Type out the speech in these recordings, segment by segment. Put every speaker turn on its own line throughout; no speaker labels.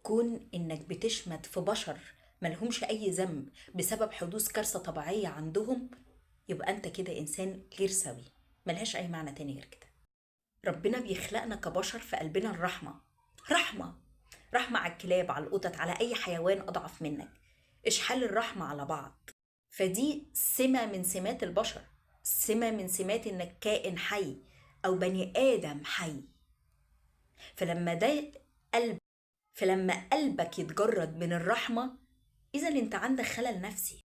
كون انك بتشمت في بشر ملهمش اي ذنب بسبب حدوث كارثة طبيعية عندهم، يبقى انت كده انسان غير سوي. ملهاش اي معنى تاني غير كده. ربنا بيخلقنا كبشر في قلبنا الرحمة. رحمة. رحمة على الكلاب، على القطط، على اي حيوان اضعف منك. اشحال الرحمة على بعض. فدي سمة من سمات البشر، سمة من سمات انك كائن حي او بني ادم حي. فلما ده قلب فلما قلبك يتجرد من الرحمة، إذا أنت عندك خلل نفسي.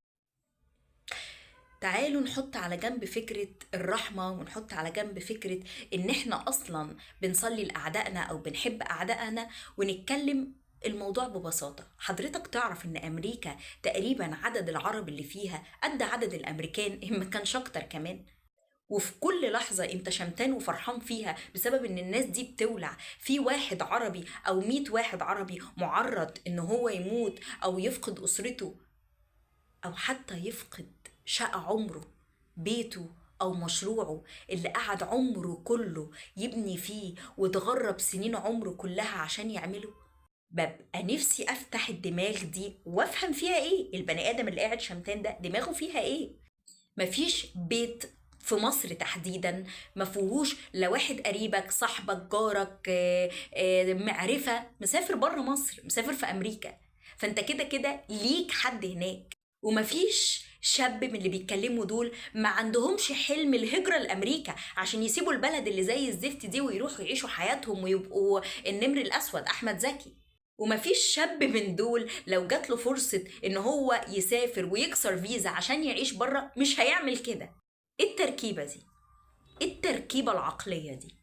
تعالوا نحط على جنب فكرة الرحمة ونحط على جنب فكرة إن إحنا أصلا بنصلي لأعدائنا أو بنحب أعدائنا، ونتكلم الموضوع ببساطة. حضرتك تعرف إن أمريكا تقريبا عدد العرب اللي فيها قد عدد الأمريكان، إن ما كانش أكتر كمان. وفي كل لحظة انت شمتان وفرحان فيها بسبب ان الناس دي بتولع في واحد عربي او 100 واحد عربي معرض ان هو يموت او يفقد اسرته، او حتى يفقد شقة عمره، بيته او مشروعه اللي قعد عمره كله يبني فيه وتغرب سنين عمره كلها عشان يعمله. ببقى نفسي افتح الدماغ دي وافهم فيها ايه البني ادم اللي قاعد شمتان ده، دماغه فيها ايه. مفيش بيت في مصر تحديدا ما فيهوش لا واحد قريبك صاحبك جارك معرفة مسافر بره مصر، مسافر في أمريكا. فانت كده كده ليك حد هناك. ومفيش شاب من اللي بيتكلموا دول ما عندهمش حلم الهجرة لأمريكا عشان يسيبوا البلد اللي زي الزفت دي ويروحوا يعيشوا حياتهم ويبقوا النمر الأسود أحمد زكي. ومفيش شاب من دول لو جات له فرصة ان هو يسافر ويكسر فيزا عشان يعيش بره مش هيعمل كده. ايه التركيبة دي؟ ايه التركيبة العقلية دي؟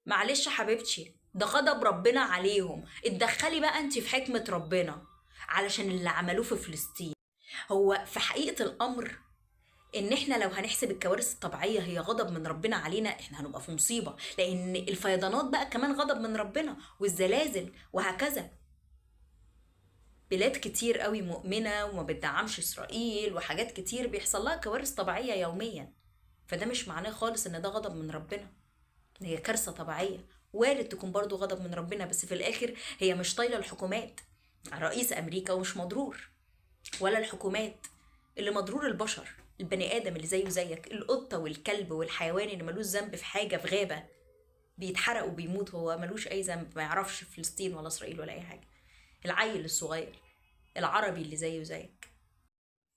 معلش حبيبتي، ده غضب ربنا عليهم. اتدخلي بقى انت في حكمة ربنا علشان اللي عملوه في فلسطين. هو في حقيقة الامر ان احنا لو هنحسب الكوارث الطبيعية هي غضب من ربنا علينا، احنا هنبقى في مصيبة، لان الفيضانات بقى كمان غضب من ربنا، والزلازل وهكذا. بلاد كتير قوي مؤمنة وما بتدعمش إسرائيل، وحاجات كتير بيحصل لها كوارث طبيعية يوميا. فده مش معناه خالص إن ده غضب من ربنا. هي كارثة طبيعية وارد تكون برضو غضب من ربنا، بس في الآخر هي مش طايلة الحكومات. رئيس أمريكا ومش مضرور، ولا الحكومات. اللي مضرور البشر، البني آدم اللي زيه زيك، القطة والكلب والحيوان اللي ملوش ذنب في حاجة في غابة بيتحرق وبيموت، هو ملوش أي ذنب، ما يعرفش فلسطين ولا إسرائيل ولا أي حاجة. العيل الصغير العربي اللي زيه زيك.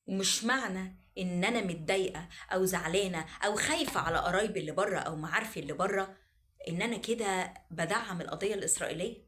ومش معنى ان انا متضايقه او زعلانه او خايفه على قرايبي اللي بره او معارفي اللي بره ان انا كده بدعم القضيه الاسرائيليه.